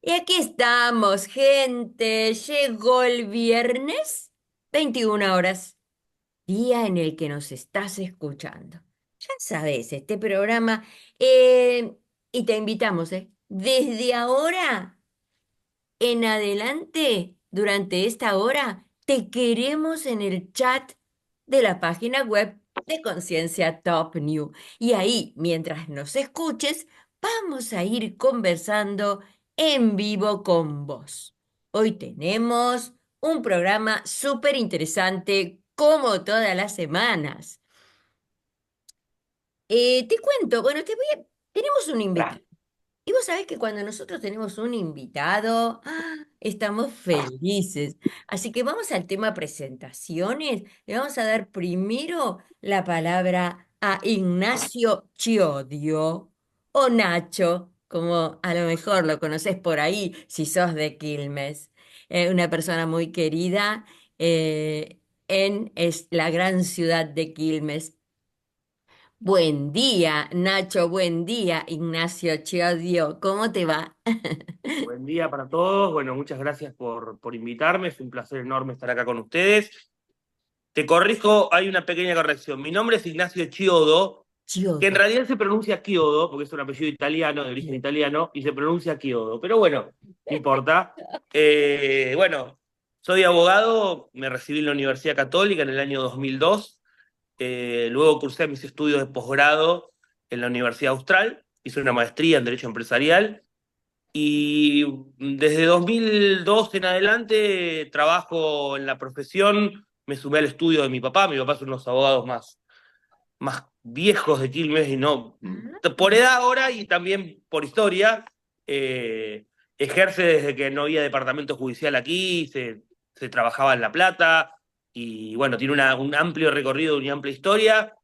Y aquí estamos, gente. Llegó el viernes, 21 horas, día en el que nos estás escuchando. Ya sabes, este programa, y te invitamos, desde ahora en adelante, durante esta hora, te queremos en el chat de la página web de Conciencia Top New. Y ahí, mientras nos escuches, vamos a ir conversando en vivo con vos. Hoy tenemos un programa súper interesante, como todas las semanas. Te cuento, bueno, tenemos un invitado. Y vos sabés que cuando nosotros tenemos un invitado, estamos felices. Así que vamos al tema presentaciones. Le vamos a dar primero la palabra a Ignacio Chiodio, o Nacho, como a lo mejor lo conoces por ahí si sos de Quilmes. Una persona muy querida en la gran ciudad de Quilmes. Buen día, Nacho, buen día, Ignacio Chiodio, ¿cómo te va? Buen día para todos. Bueno, muchas gracias por invitarme. Es un placer enorme estar acá con ustedes. Te corrijo, hay una pequeña corrección. Mi nombre es Ignacio Chiodo, que en Chiodo. realidad se pronuncia Chiodo, porque es un apellido italiano, de origen italiano, y se pronuncia Chiodo. Pero bueno, no importa. Bueno, soy abogado, me recibí en la Universidad Católica en el año 2002. Luego cursé mis estudios de posgrado en la Universidad Austral. Hice una maestría en Derecho Empresarial. Y desde 2002 en adelante trabajo en la profesión, me sumé al estudio de mi papá. Mi papá es uno de los abogados más viejos de Quilmes, y no por edad ahora y también por historia. eh, Ejerce desde que no había departamento judicial aquí, se trabajaba en La Plata, y bueno, tiene un amplio recorrido, una amplia historia,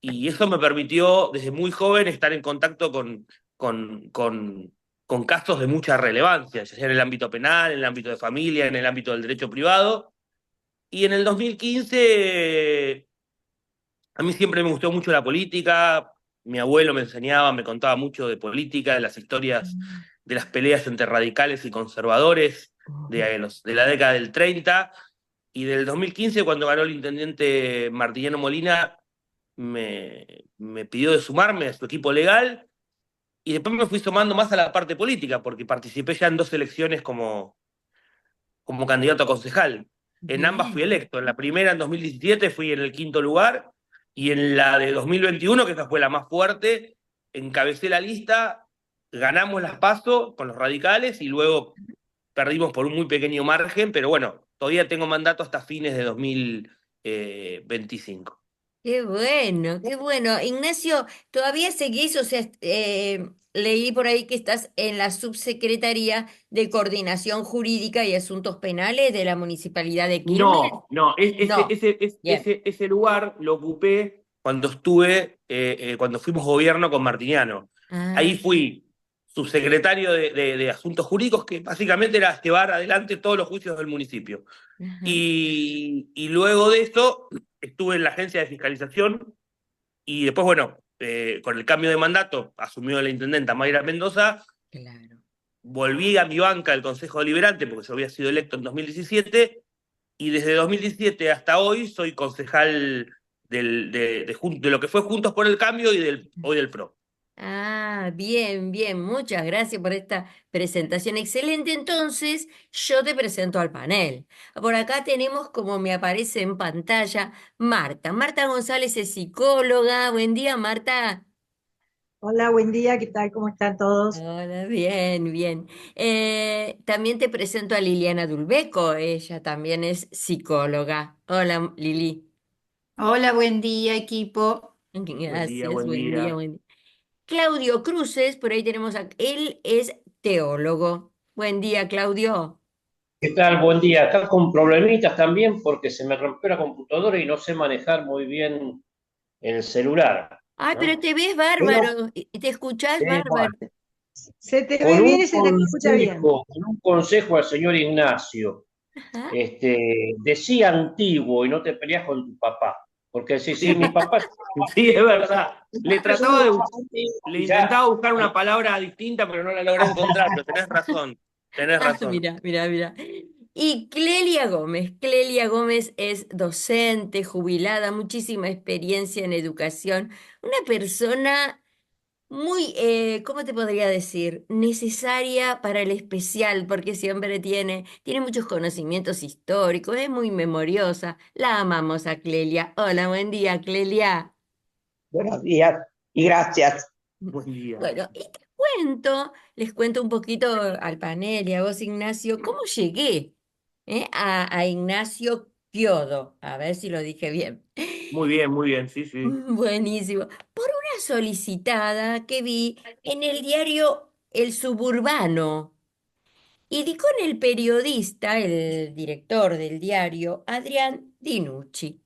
y eso me permitió desde muy joven estar en contacto con, con, con casos de mucha relevancia, ya sea en el ámbito penal, en el ámbito de familia, en el ámbito del derecho privado. Y en el 2015 a mí siempre me gustó mucho la política. Mi abuelo me enseñaba, me contaba mucho de política, de las historias de las peleas entre radicales y conservadores de la década del 30. Y del 2015, cuando ganó el intendente Martiniano Molina, me pidió de sumarme a su equipo legal, y después me fui sumando más a la parte política, porque participé ya en dos elecciones como candidato a concejal. En ambas fui Bien. electo. En la primera, en 2017, fui en el quinto lugar, y en la de 2021, que esa fue la más fuerte, encabecé la lista, ganamos las PASO con los radicales, y luego perdimos por un muy pequeño margen, pero bueno, todavía tengo mandato hasta fines de 2025. Qué bueno, qué bueno. Ignacio, ¿todavía seguís? O sea, leí por ahí que estás en la Subsecretaría de Coordinación Jurídica y Asuntos Penales de la Municipalidad de Quilmes. No, no, No. Bien. ese lugar lo ocupé cuando cuando fuimos gobierno con Martiniano. Ah, Ahí fui subsecretario de Asuntos Jurídicos, que básicamente era llevar adelante todos los juicios del municipio. ajá, Y luego de eso estuve en la agencia de fiscalización, y después, bueno, con el cambio de mandato asumió la intendenta Mayra Mendoza. claro. Volví a mi banca del Consejo Deliberante, porque yo había sido electo en 2017, y desde 2017 hasta hoy soy concejal de lo que fue Juntos por el Cambio y hoy del PRO. Ah, bien, bien, muchas gracias por esta presentación excelente. Entonces, yo te presento al panel. Por acá tenemos, como me aparece en pantalla, Marta. Marta González es psicóloga. Buen día, Marta. Hola, buen día, ¿qué tal? ¿Cómo están todos? Hola, bien, bien. También te presento a Liliana Dulbeco. Ella también es psicóloga. Hola, Lili. Hola, buen día, equipo. Buen día, Gracias, buen buen día, día. buen día. Claudio Cruces, por ahí tenemos él es teólogo. Buen día, Claudio. ¿Qué tal? Buen día. Acá con problemitas también porque se me rompió la computadora y no sé manejar muy bien el celular, Ay, pero ¿no? te ves Pero bárbaro y te escuchás bárbaro. bueno, Se te ve con bien un y se te escucha bien. consejo, con un consejo al señor Ignacio, Ajá. decía antiguo y no te peleas con tu papá, porque si mi papá Sí, es verdad. es uno de los más antiguos Le y ya intentaba buscar una palabra distinta, pero no la logré encontrar, pero tenés razón. tenés Ah, razón. mira, mira, mira. Y Clelia Gómez es docente, jubilada, muchísima experiencia en educación, una persona muy, ¿cómo te podría decir? Necesaria para el especial, porque siempre tiene muchos conocimientos históricos, es muy memoriosa. La amamos a Clelia. Hola, buen día, Clelia. Buenos días y gracias. Buen día. Bueno, y les cuento un poquito al panel y a vos, Ignacio, cómo llegué a Ignacio Chiodo. A ver si lo dije bien. Muy bien, sí, sí. Buenísimo. Por una solicitada que vi en el diario El Suburbano. Y di con el periodista, el director del diario, Adrián Dinucci.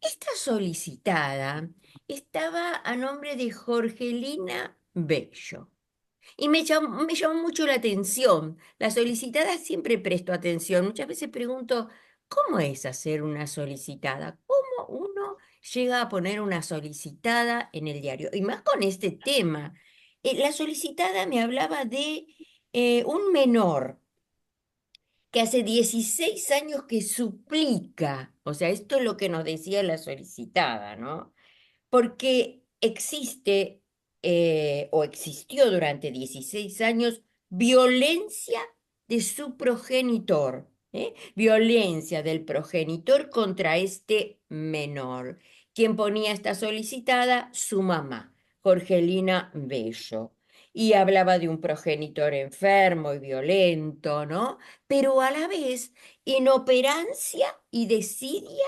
Esta solicitada estaba a nombre de Jorgelina Bello. Y me llamó mucho la atención. La solicitada siempre presto atención. Muchas veces pregunto, ¿cómo es hacer una solicitada? ¿Cómo uno llega a poner una solicitada en el diario? Y más con este tema. La solicitada me hablaba de un menor que hace 16 años que suplica, o sea, esto es lo que nos decía la solicitada, ¿no? Porque existe o existió durante 16 años violencia de su progenitor, violencia del progenitor contra este menor. Quien ponía esta solicitada, su mamá, Jorgelina Bello. Y hablaba de un progenitor enfermo y violento, ¿no? Pero a la vez inoperancia y desidia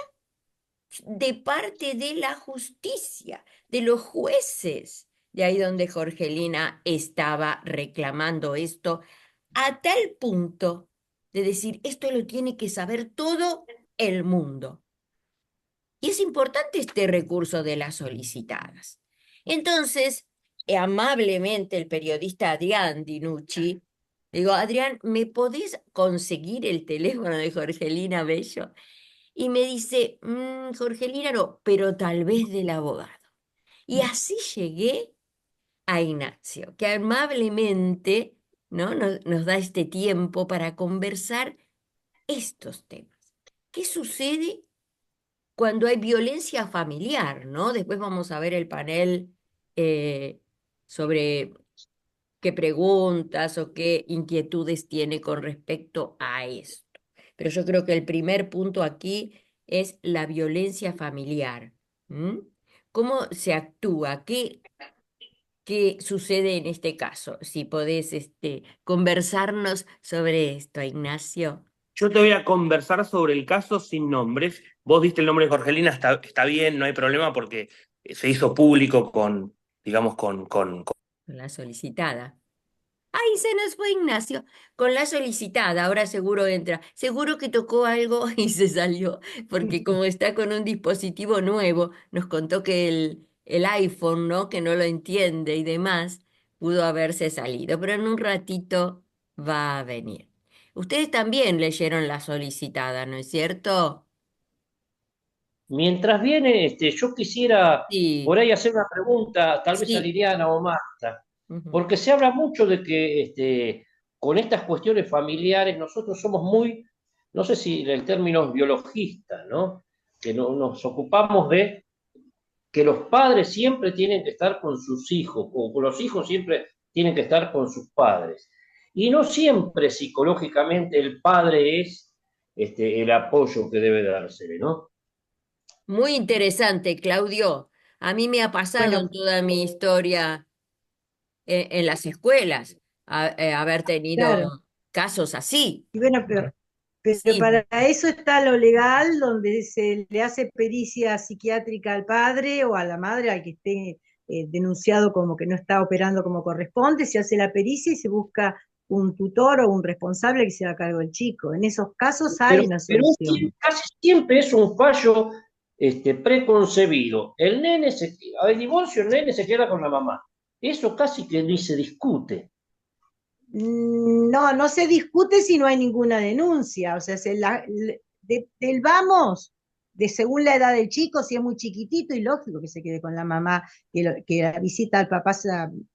de parte de la justicia, de los jueces. De ahí donde Jorgelina estaba reclamando esto, a tal punto de decir, esto lo tiene que saber todo el mundo. Y es importante este recurso de las solicitadas. Entonces, amablemente el periodista Adrián Dinucci, digo, Adrián, ¿me podés conseguir el teléfono de Jorgelina Bello? Y me dice, Jorgelina no, pero tal vez del abogado. Y así llegué a Ignacio, que amablemente, ¿no? nos da este tiempo para conversar estos temas. ¿Qué sucede cuando hay violencia familiar, ¿no? Después vamos a ver el panel eh, sobre qué preguntas o qué inquietudes tiene con respecto a esto. Pero yo creo que el primer punto aquí es la violencia familiar. ¿M? ¿Cómo se actúa? ¿Qué sucede en este caso? Si podés conversarnos sobre esto, Ignacio. Yo te voy a conversar sobre el caso sin nombres. Vos diste el nombre de Jorgelina, está bien, no hay problema porque se hizo público con, digamos, La solicitada. Ay, se nos fue Ignacio con la solicitada. Ahora seguro entra. Seguro que tocó algo y se salió, porque como está con un dispositivo nuevo, nos contó que el iPhone, ¿no? Que no lo entiende y demás, pudo haberse salido, pero en un ratito va a venir. Ustedes también leyeron la solicitada, ¿no es cierto? Mientras viene, yo quisiera Sí, por ahí hacer una pregunta, tal vez a sí. Liliana o Marta, Ujú. porque se habla mucho de que con estas cuestiones familiares nosotros somos muy, no sé si el término es biologistas, ¿no? Que nos ocupamos de que los padres siempre tienen que estar con sus hijos, o los hijos siempre tienen que estar con sus padres. Y no siempre psicológicamente el padre es el apoyo que debe dársele, ¿no? Muy interesante, Claudio. A mí me ha pasado Bueno, en toda mi historia en las escuelas haber claro. tenido casos así. Y bueno, pero Sí, para eso está lo legal, donde se le hace pericia psiquiátrica al padre o a la madre, al que esté denunciado como que no está operando como corresponde, se hace la pericia y se busca un tutor o un responsable que se haga cargo del chico. En esos casos hay una Pero solución. casi siempre es un fallo preconcebido. Al divorcio, el nene se queda con la mamá. Eso casi que ni se discute. No, no se discute si no hay ninguna denuncia. O sea, del vamos, de según la edad del chico, si es muy chiquitito y lógico que se quede con la mamá, que la visita al papá,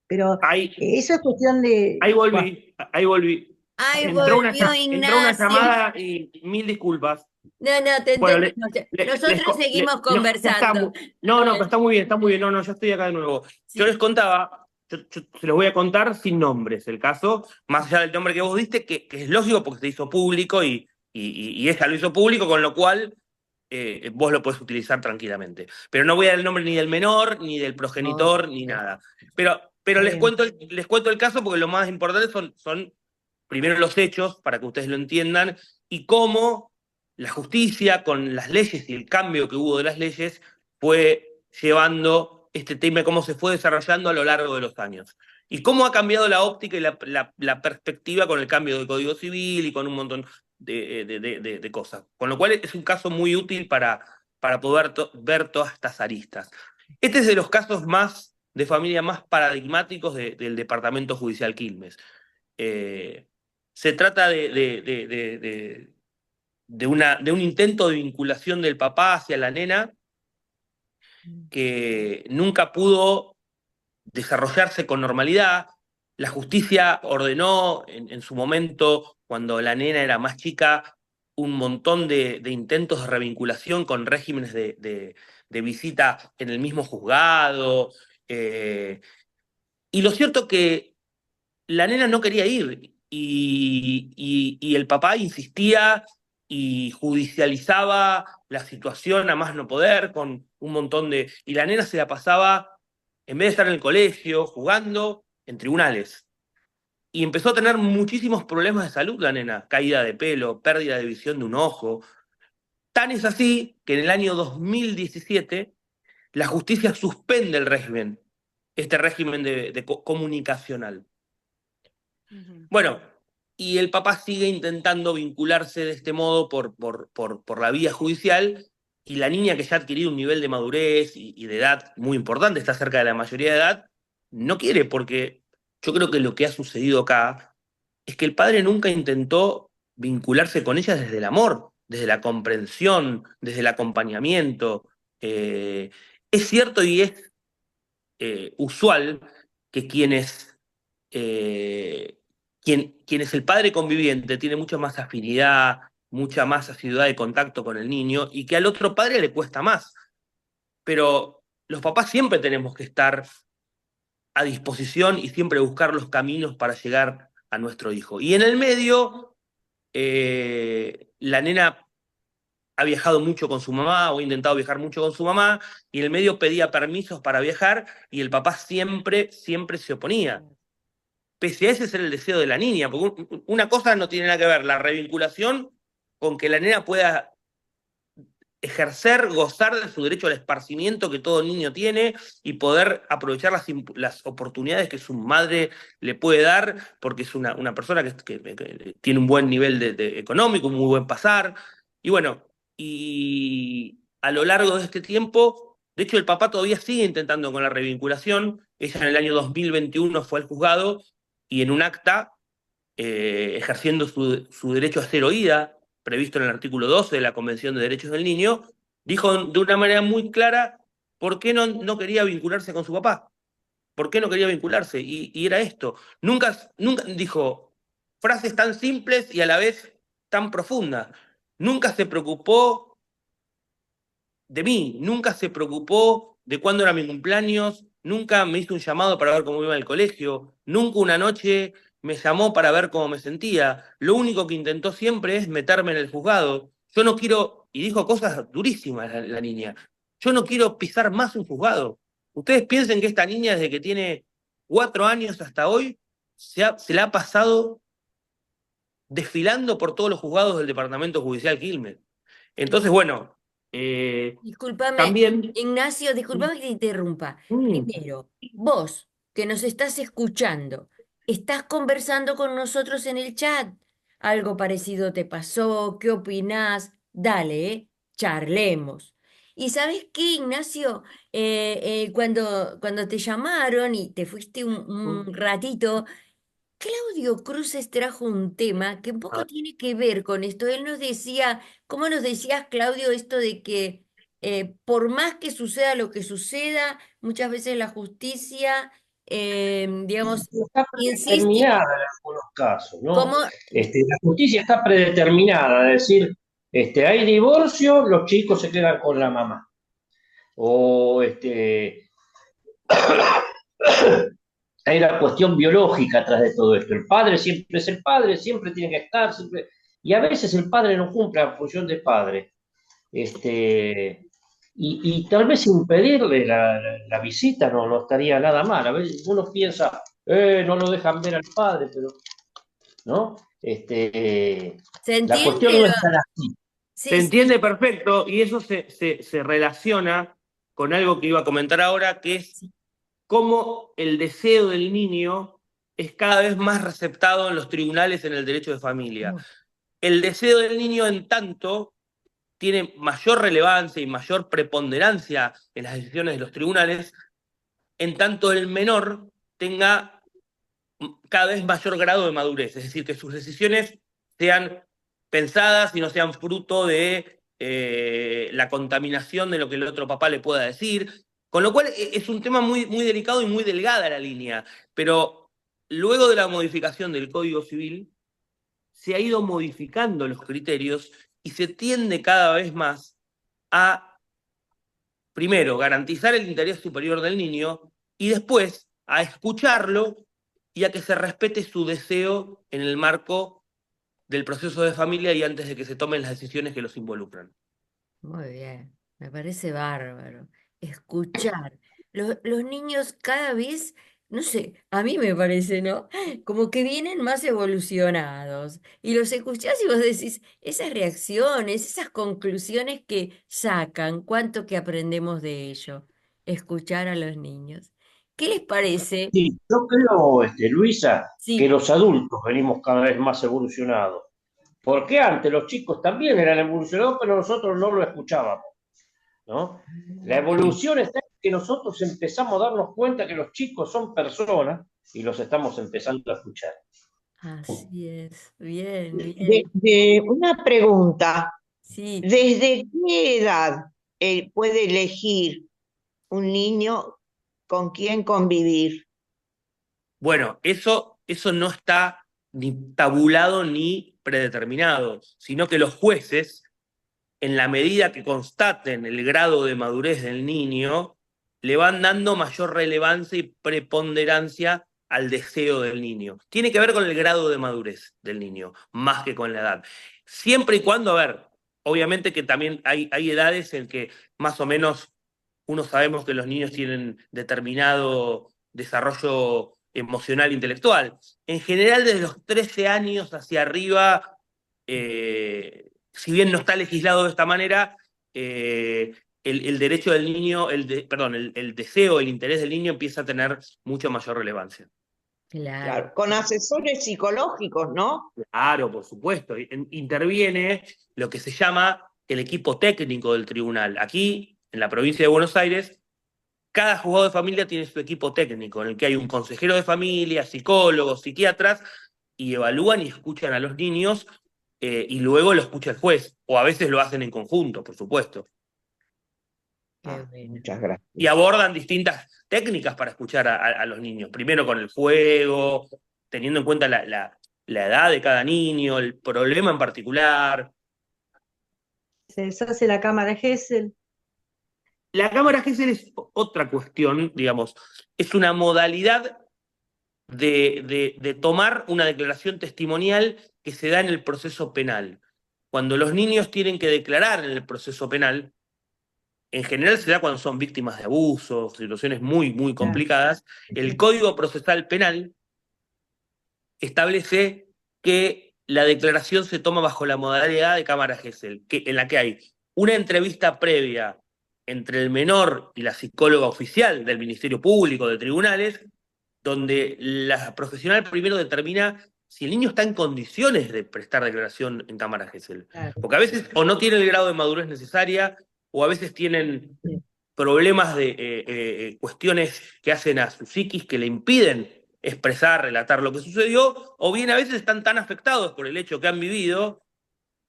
pero Ahí, eso es cuestión de... ahí Buah, volví, ahí volví. Ay, Entró volvió entró una Ignacio. llamada y mil disculpas. No, no, te Bueno, entendimos. Nosotros seguimos no, ya está. conversando. No, no, pero Bueno, está muy bien, está muy bien. No, no, yo estoy acá de nuevo. Yo les sí. contaba, yo se los voy a contar sin nombres, el caso, más allá del nombre que vos diste, que es lógico porque se hizo público y ella lo hizo público, con lo cual vos lo podés utilizar tranquilamente. Pero no voy a dar el nombre ni del menor, ni del No, progenitor, ni nada. Pero está bien. les cuento el caso porque lo más importante son primero los hechos, para que ustedes lo entiendan, y cómo la justicia, con las leyes y el cambio que hubo de las leyes, fue llevando este tema, cómo se fue desarrollando a lo largo de los años. Y cómo ha cambiado la óptica y la perspectiva con el cambio del Código Civil y con un montón de cosas. Con lo cual es un caso muy útil para poder ver todas estas aristas. Este es de los casos más de familia más paradigmáticos del Departamento Judicial Quilmes. Eh, Se trata de un intento de vinculación del papá hacia la nena que nunca pudo desarrollarse con normalidad. La justicia ordenó en su momento, cuando la nena era más chica, un montón de intentos de revinculación con regímenes de visita en el mismo juzgado. Y lo cierto que la nena no quería ir y el papá insistía y judicializaba la situación a más no poder con un montón de... Y la nena se la pasaba, en vez de estar en el colegio, jugando, en tribunales. Y empezó a tener muchísimos problemas de salud la nena, caída de pelo, pérdida de visión de un ojo. Tan es así que en el año 2017 la justicia suspende el régimen, este régimen comunicacional. Bueno, y el papá sigue intentando vincularse de este modo por la vía judicial, y la niña, que ya ha adquirido un nivel de madurez y de edad muy importante, está cerca de la mayoría de edad, no quiere, porque yo creo que lo que ha sucedido acá es que el padre nunca intentó vincularse con ella desde el amor, desde la comprensión, desde el acompañamiento. Eh, es cierto y es usual que eh, quien es el padre conviviente tiene mucha más afinidad, mucha más asiduidad de contacto con el niño, y que al otro padre le cuesta más. Pero los papás siempre tenemos que estar a disposición y siempre buscar los caminos para llegar a nuestro hijo. Y en el medio, la nena ha viajado mucho con su mamá o ha intentado viajar mucho con su mamá, y en el medio pedía permisos para viajar y el papá siempre, siempre se oponía. Pese a ese ser el deseo de la niña, porque una cosa no tiene nada que ver la revinculación con que la nena pueda ejercer, gozar de su derecho al esparcimiento que todo niño tiene y poder aprovechar las oportunidades que su madre le puede dar, porque es una persona que tiene un buen nivel económico, un muy buen pasar. Y bueno, y a lo largo de este tiempo, de hecho el papá todavía sigue intentando con la revinculación. Ella en el año 2021 fue al juzgado y en un acta, ejerciendo su derecho a ser oída, previsto en el artículo 12 de la Convención de Derechos del Niño, dijo de una manera muy clara por qué no quería vincularse con su papá, por qué no quería vincularse, y era esto. Nunca dijo frases tan simples y a la vez tan profundas. Nunca se preocupó de mí, nunca se preocupó de cuándo era mi cumpleaños, nunca me hizo un llamado para ver cómo iba en el colegio, nunca una noche me llamó para ver cómo me sentía. Lo único que intentó siempre es meterme en el juzgado. Yo no quiero, y dijo cosas durísimas la niña, yo no quiero pisar más un juzgado. Ustedes piensen que esta niña, desde que tiene 4 años hasta hoy, se la ha pasado desfilando por todos los juzgados del Departamento Judicial Quilmes. Entonces, bueno, Discúlpame, también... Ignacio, discúlpame que te interrumpa. Mm. Primero, vos que nos estás escuchando, estás conversando con nosotros en el chat. ¿Algo parecido te pasó? ¿Qué opinás? Dale, charlemos. ¿Y sabes qué, Ignacio? Cuando te llamaron y te fuiste un ratito, Claudio Cruces trajo un tema que un poco tiene que ver con esto. Él nos decía, ¿cómo nos decías, Claudio, esto de que por más que suceda lo que suceda, muchas veces la justicia digamos, Está insiste, predeterminada en algunos casos, ¿no? como, La justicia está predeterminada, es decir, hay divorcio, los chicos se quedan con la mamá. O hay una cuestión biológica atrás de todo esto. El padre siempre es el padre, siempre tiene que estar, siempre. Y a veces el padre no cumple la función de padre. Y tal vez impedirle la visita no estaría nada mal. A veces uno piensa, no lo dejan ver al padre, pero ¿no? ¿se La entiende? cuestión no es tan así. Se Sí, sí, entiende perfecto y eso se relaciona con algo que iba a comentar ahora, que es sí. cómo el deseo del niño es cada vez más receptado en los tribunales en el derecho de familia. El deseo del niño, en tanto, tiene mayor relevancia y mayor preponderancia en las decisiones de los tribunales, en tanto el menor tenga cada vez mayor grado de madurez, es decir, que sus decisiones sean pensadas y no sean fruto de la contaminación de lo que el otro papá le pueda decir, con lo cual es un tema muy, muy delicado y muy delgada la línea, pero luego de la modificación del Código Civil, se ha ido modificando los criterios y se tiende cada vez más a, primero, garantizar el interés superior del niño y después a escucharlo y a que se respete su deseo en el marco del proceso de familia y antes de que se tomen las decisiones que los involucran. Muy bien, me parece bárbaro. Escuchar. Los niños cada vez, no sé, a mí me parece, ¿no? Como que vienen más evolucionados. Y los escuchás y vos decís, esas reacciones, esas conclusiones que sacan, cuánto que aprendemos de ello. Escuchar a los niños. ¿Qué les parece? Sí, yo creo, Luisa, que Sí. los adultos venimos cada vez más evolucionados. Porque antes los chicos también eran evolucionados, pero nosotros no lo escuchábamos, ¿no? La evolución está en que nosotros empezamos a darnos cuenta que los chicos son personas y los estamos empezando a escuchar. Así es. Bien, bien. Una pregunta, Sí. ¿desde qué edad puede elegir un niño con quién convivir? Bueno, eso no está ni tabulado ni predeterminado, sino que los jueces, en la medida que constaten el grado de madurez del niño, le van dando mayor relevancia y preponderancia al deseo del niño. Tiene que ver con el grado de madurez del niño, más que con la edad. Siempre y cuando, a ver, obviamente que también hay edades en que más o menos uno sabemos que los niños tienen determinado desarrollo emocional e intelectual. En general, desde los 13 años hacia arriba, si bien no está legislado de esta manera, el derecho del niño, perdón, el deseo, el interés del niño empieza a tener mucha mayor relevancia. Claro. Claro, con asesores psicológicos, ¿no? Claro, por supuesto. Interviene lo que se llama el equipo técnico del tribunal. Aquí, en la provincia de Buenos Aires, cada juzgado de familia tiene su equipo técnico, en el que hay un consejero de familia, psicólogos, psiquiatras, y evalúan y escuchan a los niños, y luego lo escucha el juez, o a veces lo hacen en conjunto, por supuesto. Qué bueno. Muchas Y gracias. abordan distintas técnicas para escuchar a los niños. Primero con el juego, teniendo en cuenta la edad de cada niño, el problema en particular. Se deshace la cámara Gesell. La cámara Gesell es otra cuestión, digamos, es una modalidad de tomar una declaración testimonial que se da en el proceso penal. Cuando los niños tienen que declarar en el proceso penal, en general se da cuando son víctimas de abusos, situaciones muy, muy Claro. complicadas, el Código Procesal Penal establece que la declaración se toma bajo la modalidad de cámara Gesell, en la que hay una entrevista previa entre el menor y la psicóloga oficial del Ministerio Público, de tribunales, donde la profesional primero determina si el niño está en condiciones de prestar declaración en cámara Gesell. Claro. Porque a veces o no tiene el grado de madurez necesaria, o a veces tienen Sí. problemas de cuestiones que hacen a su psiquis que le impiden expresar, relatar lo que sucedió, o bien a veces están tan afectados por el hecho que han vivido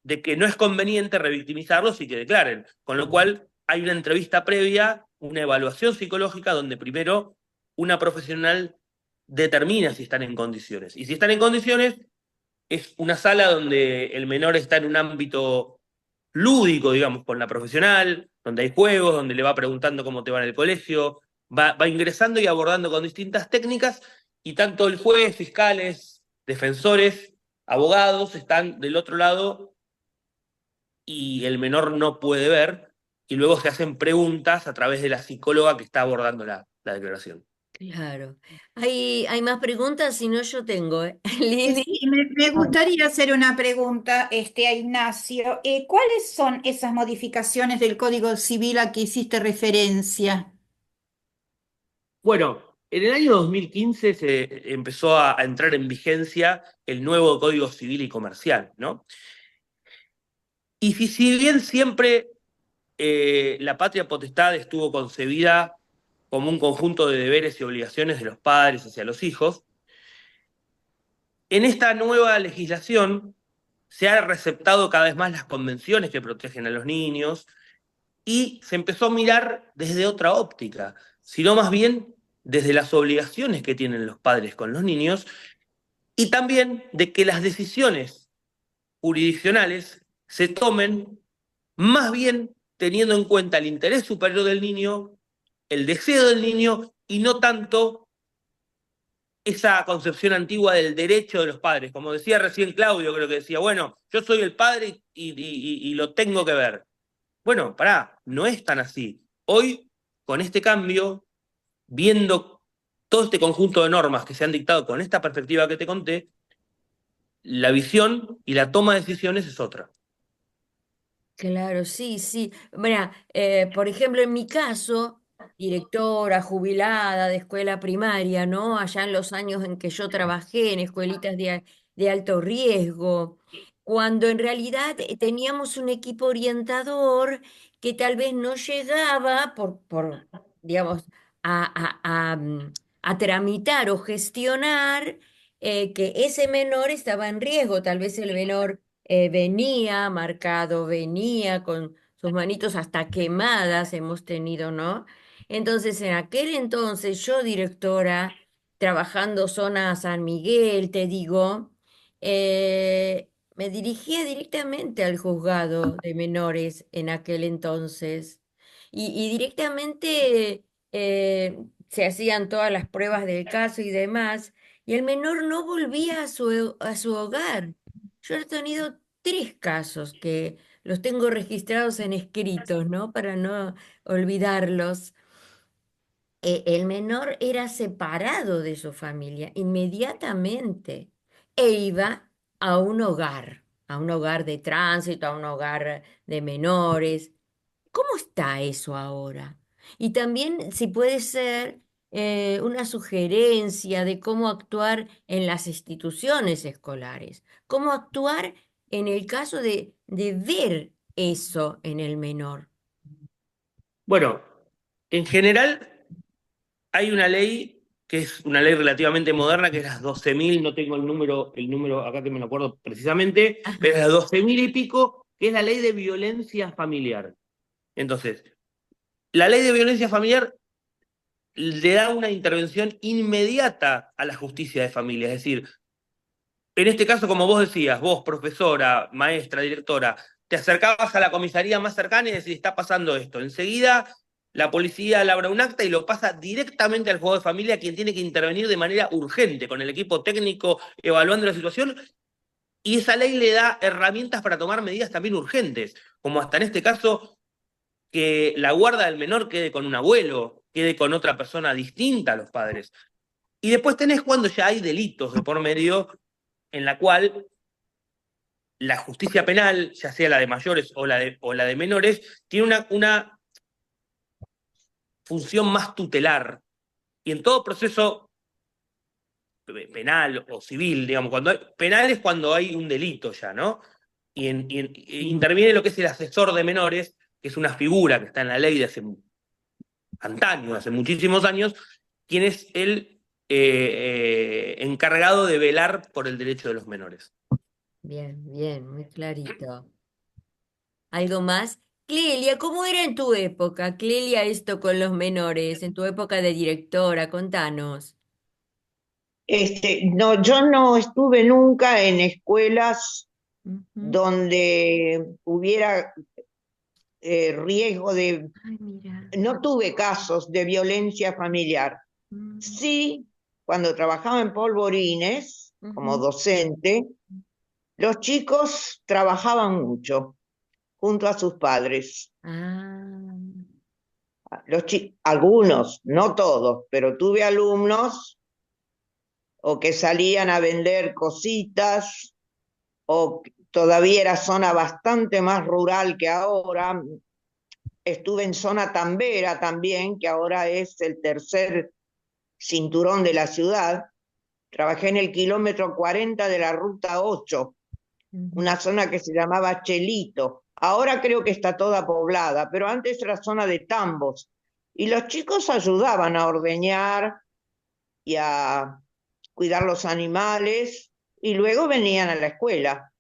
de que no es conveniente revictimizarlos y que declaren. Con lo cual hay una entrevista previa, una evaluación psicológica donde primero una profesional determina si están en condiciones. Y si están en condiciones, es una sala donde el menor está en un ámbito lúdico, digamos, con la profesional, donde hay juegos, donde le va preguntando cómo te va en el colegio, va ingresando y abordando con distintas técnicas, y tanto el juez, fiscales, defensores, abogados están del otro lado y el menor no puede ver, y luego se hacen preguntas a través de la psicóloga que está abordando la declaración. Claro. ¿Hay más preguntas? Si no, yo tengo, ¿eh? Lili. Sí, me gustaría hacer una pregunta, a Ignacio. ¿Cuáles son esas modificaciones del Código Civil a que hiciste referencia? Bueno, en el año 2015 se empezó a entrar en vigencia el nuevo Código Civil y Comercial, ¿no? Y si bien siempre la patria potestad estuvo concebida como un conjunto de deberes y obligaciones de los padres hacia los hijos, en esta nueva legislación se han receptado cada vez más las convenciones que protegen a los niños y se empezó a mirar desde otra óptica, sino más bien desde las obligaciones que tienen los padres con los niños y también de que las decisiones jurisdiccionales se tomen más bien teniendo en cuenta el interés superior del niño, el deseo del niño y no tanto esa concepción antigua del derecho de los padres. Como decía recién Claudio, creo que decía, bueno, yo soy el padre y lo tengo que ver. Bueno, pará, no es tan así. Hoy, con este cambio, viendo todo este conjunto de normas que se han dictado con esta perspectiva que te conté, la visión y la toma de decisiones es otra. Claro, sí, sí. Mira, por ejemplo, en mi caso, directora jubilada de escuela primaria, ¿no? Allá en los años en que yo trabajé en escuelitas de alto riesgo, cuando en realidad teníamos un equipo orientador que tal vez no llegaba digamos, a tramitar o gestionar que ese menor estaba en riesgo. Tal vez el menor venía marcado, venía con sus manitos hasta quemadas hemos tenido, ¿no? Entonces, en aquel entonces, yo directora, trabajando zona San Miguel, te digo, me dirigía directamente al juzgado de menores en aquel entonces y directamente se hacían todas las pruebas del caso y demás, y el menor no volvía a su hogar. Yo he tenido tres casos que los tengo registrados en escritos, ¿no? Para no olvidarlos. El menor era separado de su familia inmediatamente e iba a un hogar de tránsito, a un hogar de menores. ¿Cómo está eso ahora? Y también si puede ser una sugerencia de cómo actuar en las instituciones escolares, cómo actuar en el caso de ver eso en el menor. Bueno, en general hay una ley que es una ley relativamente moderna, que es las 12.000, no tengo el número acá que me lo acuerdo precisamente, pero es Ajá. las 12.000 y pico, que es la ley de violencia familiar. Entonces, la ley de violencia familiar le da una intervención inmediata a la justicia de familia, es decir, en este caso, como vos decías, vos, profesora, maestra, directora, te acercabas a la comisaría más cercana y decís, está pasando esto. Enseguida, la policía labra un acta y lo pasa directamente al juego de familia, quien tiene que intervenir de manera urgente, con el equipo técnico evaluando la situación. Y esa ley le da herramientas para tomar medidas también urgentes, como hasta en este caso, que la guarda del menor quede con un abuelo, quede con otra persona distinta a los padres. Y después tenés cuando ya hay delitos de por medio en la cual la justicia penal, ya sea la de mayores o la de menores, tiene una función más tutelar. Y en todo proceso penal o civil, digamos, penal es cuando hay un delito ya, ¿no? Interviene lo que es el asesor de menores, que es una figura que está en la ley de hace antaño, hace muchísimos años, quien es el encargado de velar por el derecho de los menores. Bien, bien, muy clarito. ¿Algo más? Clelia, ¿cómo era en tu época? Clelia, esto con los menores, en tu época de directora, contanos. No, yo no estuve nunca en escuelas Ujú. donde hubiera riesgo de, Ay, mira. no tuve casos de violencia familiar. Mm, Sí, cuando trabajaba en Polvorines como ujú. docente, los chicos trabajaban mucho junto a sus padres. Ah, Algunos, no todos, pero tuve alumnos o que salían a vender cositas o todavía era zona bastante más rural que ahora. Estuve en zona Tambera también, que ahora es el tercer cinturón de la ciudad. Trabajé en el kilómetro 40 de la ruta 8, ujú. una zona que se llamaba Chelito. Ahora creo que está toda poblada, pero antes era zona de tambos. Y los chicos ayudaban a ordeñar y a cuidar los animales y luego venían a la escuela.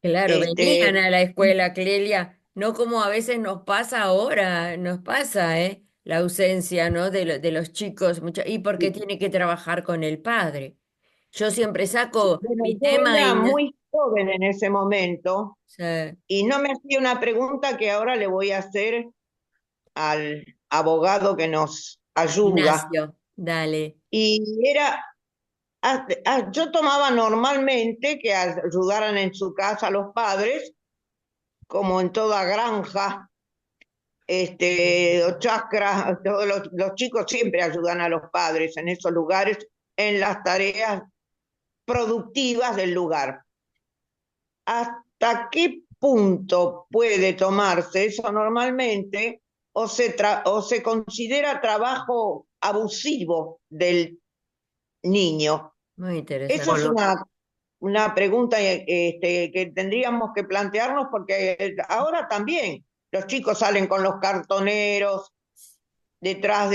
Claro, Este, venían a la escuela, Clelia, no como a veces nos pasa ahora, nos pasa, ¿eh? La ausencia, ¿no? De los chicos, y porque tiene que trabajar con el padre. Yo siempre saco bueno, mi yo tema era y no, muy joven en ese momento sé, y no me hacía una pregunta que ahora le voy a hacer al abogado que nos ayuda. Ignacio, dale. Y era, yo tomaba normalmente que ayudaran en su casa a los padres, como en toda granja, o chacra, todos los chicos siempre ayudan a los padres en esos lugares, en las tareas productivas del lugar. ¿Hasta qué punto puede tomarse eso normalmente o se considera trabajo abusivo del niño? Muy Eso es interesante. una pregunta que tendríamos que plantearnos porque ahora también los chicos salen con los cartoneros detrás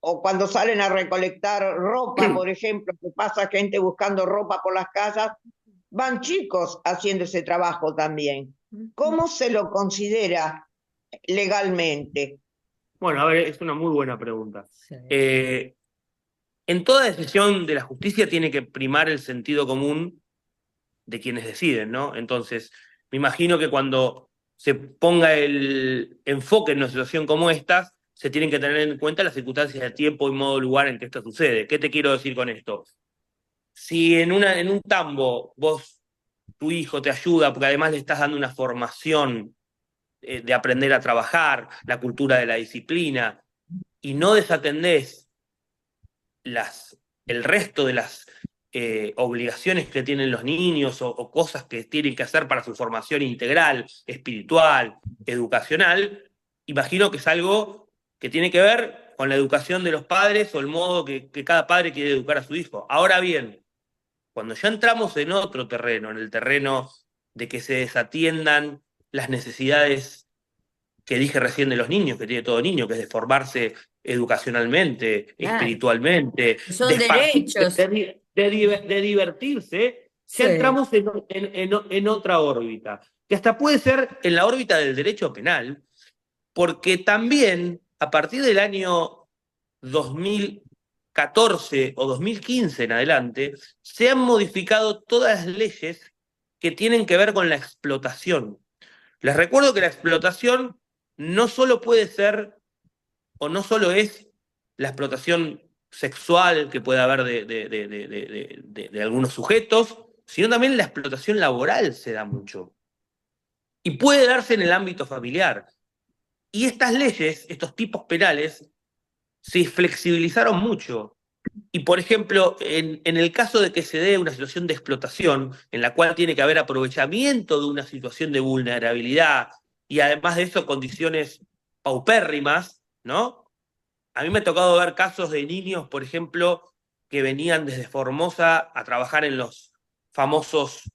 o cuando salen a recolectar ropa, por ejemplo, que pasa gente buscando ropa por las casas, van chicos haciendo ese trabajo también. Ujú. ¿Cómo se lo considera legalmente? Bueno, a ver, es una muy buena pregunta. Sí. En toda decisión de la justicia tiene que primar el sentido común de quienes deciden, ¿no? Entonces, me imagino que cuando se ponga el enfoque en una situación como esta, se tienen que tener en cuenta las circunstancias de tiempo y modo lugar en que esto sucede. ¿Qué te quiero decir con esto? Si en un tambo vos, tu hijo te ayuda, porque además le estás dando una formación de aprender a trabajar, la cultura de la disciplina, y no desatendés las, el resto de las obligaciones que tienen los niños o cosas que tienen que hacer para su formación integral, espiritual, educacional, imagino que es algo que tiene que ver con la educación de los padres o el modo que cada padre quiere educar a su hijo. Ahora bien, cuando ya entramos en otro terreno, en el terreno de que se desatiendan las necesidades que dije recién de los niños, que tiene todo niño, que es de formarse educacionalmente, Claro, espiritualmente, de son esparcirse, derechos. de divertirse, ya Sí. entramos en otra órbita, que hasta puede ser en la órbita del derecho penal, porque también a partir del año 2014 o 2015 en adelante, se han modificado todas las leyes que tienen que ver con la explotación. Les recuerdo que la explotación no solo puede ser o no solo es la explotación sexual que puede haber de algunos sujetos, sino también la explotación laboral se da mucho. Y puede darse en el ámbito familiar. Y estas leyes, estos tipos penales, se flexibilizaron mucho. Y por ejemplo, en el caso de que se dé una situación de explotación, en la cual tiene que haber aprovechamiento de una situación de vulnerabilidad y además de eso condiciones paupérrimas, ¿no? A mí me ha tocado ver casos de niños, por ejemplo, que venían desde Formosa a trabajar en los famosos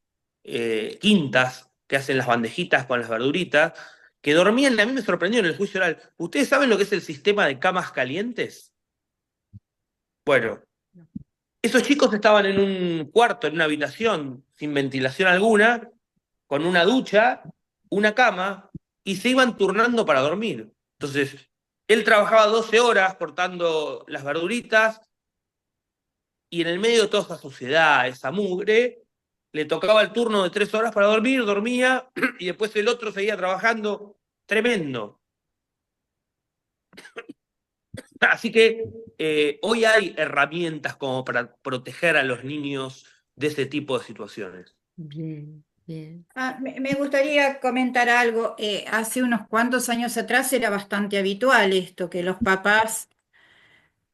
quintas que hacen las bandejitas con las verduritas, que dormían, a mí me sorprendió en el juicio oral. ¿Ustedes saben lo que es el sistema de camas calientes? Bueno, esos chicos estaban en un cuarto, en una habitación, sin ventilación alguna, con una ducha, una cama, y se iban turnando para dormir. Entonces, él trabajaba 12 horas cortando las verduritas y en el medio de toda esa suciedad, esa mugre, le tocaba el turno de 3 horas para dormir, dormía y después el otro seguía trabajando. Tremendo. Así que hoy hay herramientas como para proteger a los niños de ese tipo de situaciones. Bien, bien. Me gustaría comentar algo. Hace unos cuantos años atrás era bastante habitual esto, que los papás,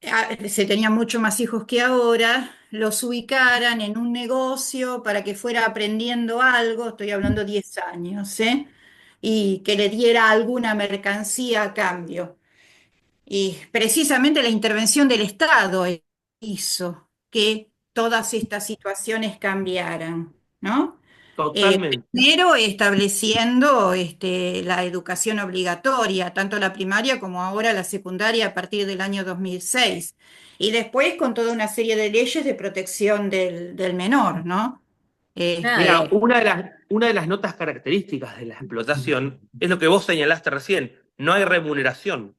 se tenían mucho más hijos que ahora, los ubicaran en un negocio para que fuera aprendiendo algo, estoy hablando 10 años, ¿eh? Y que le diera alguna mercancía a cambio. Y precisamente la intervención del Estado hizo que todas estas situaciones cambiaran, ¿no? Totalmente. Primero estableciendo la educación obligatoria, tanto la primaria como ahora la secundaria a partir del año 2006. Y después con toda una serie de leyes de protección del menor, ¿no? Mira, Este, una de las notas características de la explotación es lo que vos señalaste recién, no hay remuneración.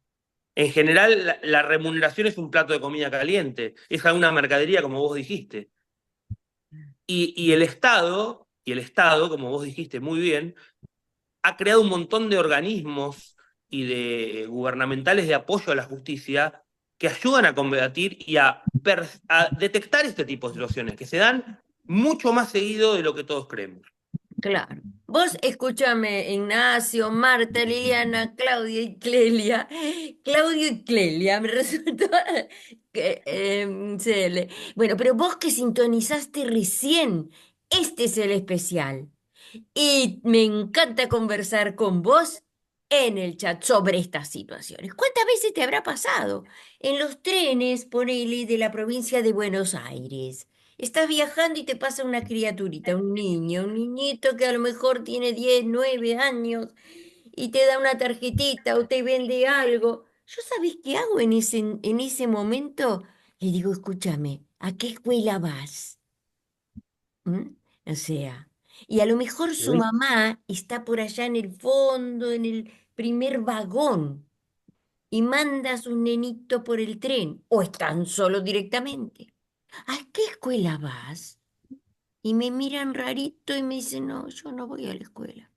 En general, la remuneración es un plato de comida caliente, es alguna mercadería, como vos dijiste. Y el Estado, como vos dijiste muy bien, ha creado un montón de organismos y de gubernamentales de apoyo a la justicia que ayudan a combatir y a detectar este tipo de situaciones que se dan mucho más seguido de lo que todos creemos. Claro. Vos escúchame, Ignacio, Marta, Liliana, Claudia y Clelia. Claudio y Clelia, me resultó que CL. Bueno, pero vos que sintonizaste recién, este es el especial. Y me encanta conversar con vos en el chat sobre estas situaciones. ¿Cuántas veces te habrá pasado? En los trenes, ponele, de la provincia de Buenos Aires. Estás viajando y te pasa una criaturita, un niño, un niñito que a lo mejor tiene 10, 9 años y te da una tarjetita o te vende algo. ¿Yo sabés qué hago en ese momento? Le digo, escúchame, ¿a qué escuela vas? ¿Mm? O sea, y a lo mejor su Luis, mamá está por allá en el fondo, en el primer vagón, y manda a su nenito por el tren, o están solos directamente. ¿A qué escuela vas? Y me miran rarito y me dicen, no, yo no voy a la escuela.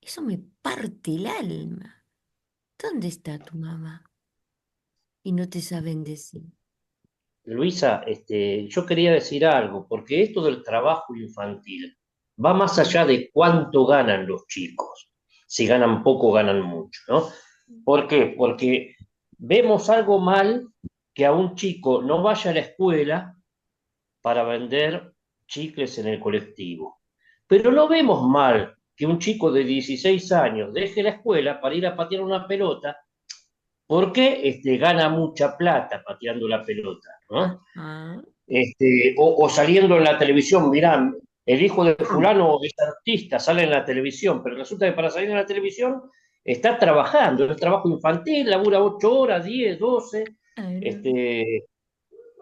Eso me parte el alma. ¿Dónde está tu mamá? Y no te saben decir. Luisa, yo quería decir algo, porque esto del trabajo infantil va más allá de cuánto ganan los chicos. Si ganan poco, ganan mucho, ¿no? ¿Por qué? Porque vemos algo mal que a un chico no vaya a la escuela para vender chicles en el colectivo. Pero no vemos mal que un chico de 16 años deje la escuela para ir a patear una pelota porque gana mucha plata pateando la pelota, ¿no? Ah, O saliendo en la televisión, mirá, el hijo de fulano es artista, sale en la televisión, pero resulta que para salir en la televisión está trabajando, es trabajo infantil, labura 8 horas, 10, 12, claro. este,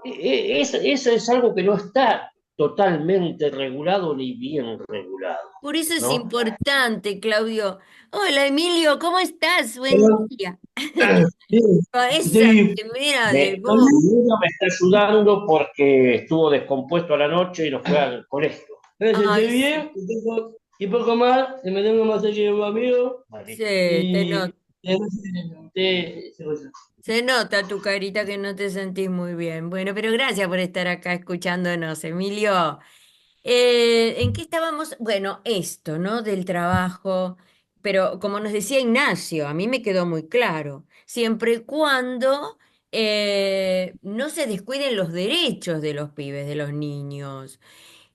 eso es algo que no está totalmente regulado ni bien regulado, Por eso es ¿no? importante, Claudio. Hola, Emilio, ¿cómo estás? Buen Hola. día. Sí, Esa estoy, primera de Me, vos. me está ayudando porque estuvo descompuesto a la noche y no fue al colegio. estoy Ay, sí, bien, y poco más, y me tengo un masaje de un amigo, sí, y sí, se nota tu carita que no te sentís muy bien. Bueno, pero gracias por estar acá escuchándonos, Emilio. ¿En qué estábamos? Bueno, esto, ¿no? Del trabajo. Pero como nos decía Ignacio, a mí me quedó muy claro, siempre y cuando no se descuiden los derechos de los pibes, de los niños.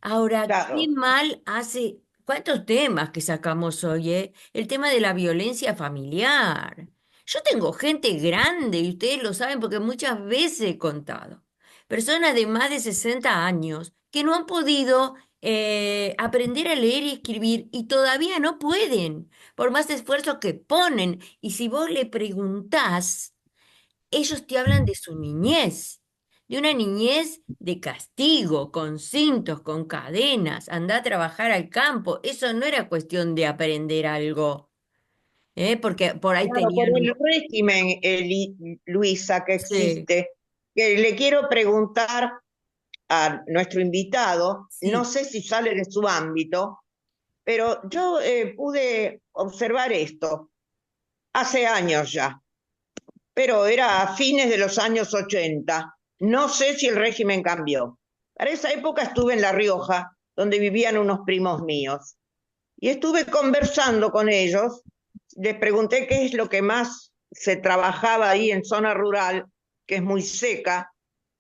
Ahora, qué Claro, mal hace, ¿cuántos temas que sacamos hoy, eh? El tema de la violencia familiar. Yo tengo gente grande, y ustedes lo saben porque muchas veces he contado. Personas de más de 60 años que no han podido aprender a leer y escribir y todavía no pueden, por más esfuerzo que ponen. Y si vos le preguntás, ellos te hablan de su niñez, de una niñez de castigo, con cintos, con cadenas, anda a trabajar al campo. Eso no era cuestión de aprender algo. Porque por ahí Claro, por tenían el régimen, Luisa, que sí, existe, que le quiero preguntar a nuestro invitado, no sí. sé si sale de su ámbito, pero yo pude observar esto hace años ya, pero era a fines de los años 80. No sé si el régimen cambió. Para esa época estuve en La Rioja, donde vivían unos primos míos, y estuve conversando con ellos. Les pregunté qué es lo que más se trabajaba ahí en zona rural, que es muy seca.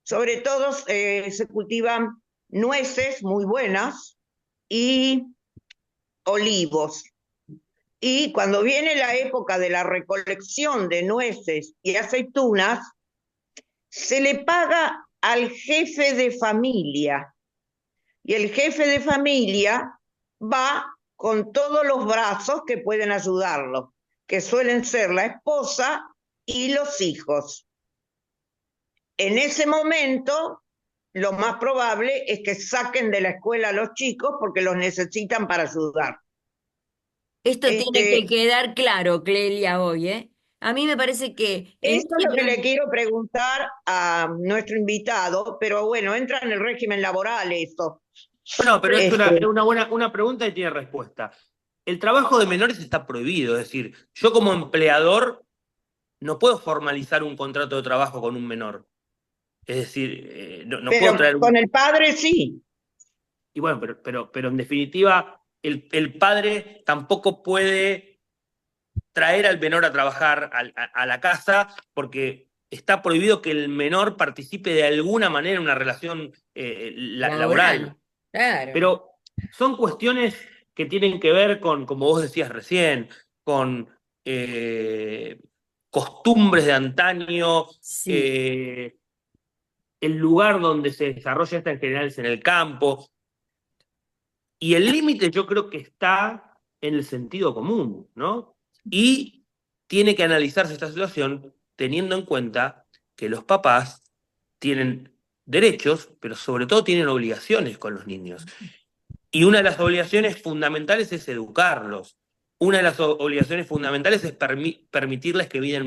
Sobre todo se cultivan nueces muy buenas y olivos. Y cuando viene la época de la recolección de nueces y aceitunas, se le paga al jefe de familia. Y el jefe de familia va con todos los brazos que pueden ayudarlo, que suelen ser la esposa y los hijos. En ese momento, lo más probable es que saquen de la escuela a los chicos porque los necesitan para ayudar. Esto tiene que Este, quedar claro, Clelia, hoy, ¿eh? A mí me parece que Eso es lo que le quiero preguntar a nuestro invitado, pero bueno, entra en el régimen laboral eso. Bueno, pero es Este, una una pregunta y tiene respuesta. El trabajo de menores está prohibido, es decir, yo como empleador no puedo formalizar un contrato de trabajo con un menor. Es decir, no puedo pero traer un... con el padre sí. Y bueno, pero en definitiva, el padre tampoco puede traer al menor a trabajar a la casa porque está prohibido que el menor participe de alguna manera en una relación laboral. laboral, claro. Pero son cuestiones que tienen que ver con, como vos decías recién, con costumbres de antaño, Sí. eh, el lugar donde se desarrolla esta en general es en el campo, y el límite yo creo que está en el sentido común, ¿no? Y tiene que analizarse esta situación teniendo en cuenta que los papás tienen derechos, pero sobre todo tienen obligaciones con los niños. Y una de las obligaciones fundamentales es educarlos. Una de las obligaciones fundamentales es permitirles que vivan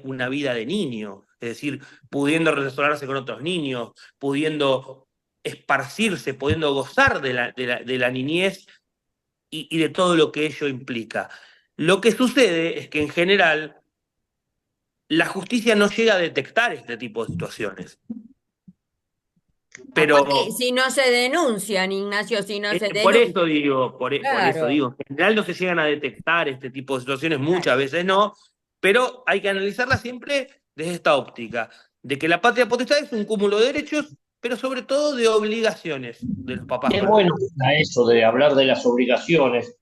una vida de niño, es decir, pudiendo relacionarse con otros niños, pudiendo esparcirse, pudiendo gozar de la niñez y de todo lo que ello implica. Lo que sucede es que en general la justicia no llega a detectar este tipo de situaciones. Aparte, Pero si no se denuncian, Ignacio, si no se Por denuncian. eso digo, por eso Claro. digo, en general no se llegan a detectar este tipo de situaciones, Claro. muchas veces no, pero hay que analizarlas siempre desde esta óptica, de que la patria potestad es un cúmulo de derechos, pero sobre todo de obligaciones de los papás Es con los bueno niños. eso de hablar de las obligaciones,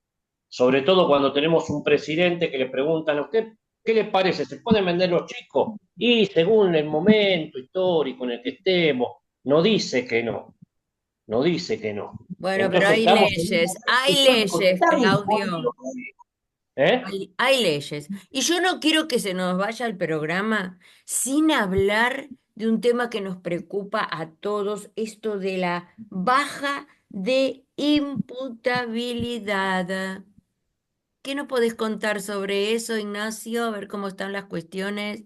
sobre todo cuando tenemos un presidente que le preguntan a usted, ¿qué le parece? ¿Se pueden vender los chicos? Y según el momento histórico en el que estemos, no dice que no, no dice que no. Bueno, pero Entonces estamos en un momento hay histórico leyes, tan Claudio, jodido, ¿eh? hay leyes. Y yo no quiero que se nos vaya el programa sin hablar de un tema que nos preocupa a todos, esto de la baja de imputabilidad. ¿Qué nos podés contar sobre eso, Ignacio? A ver cómo están las cuestiones.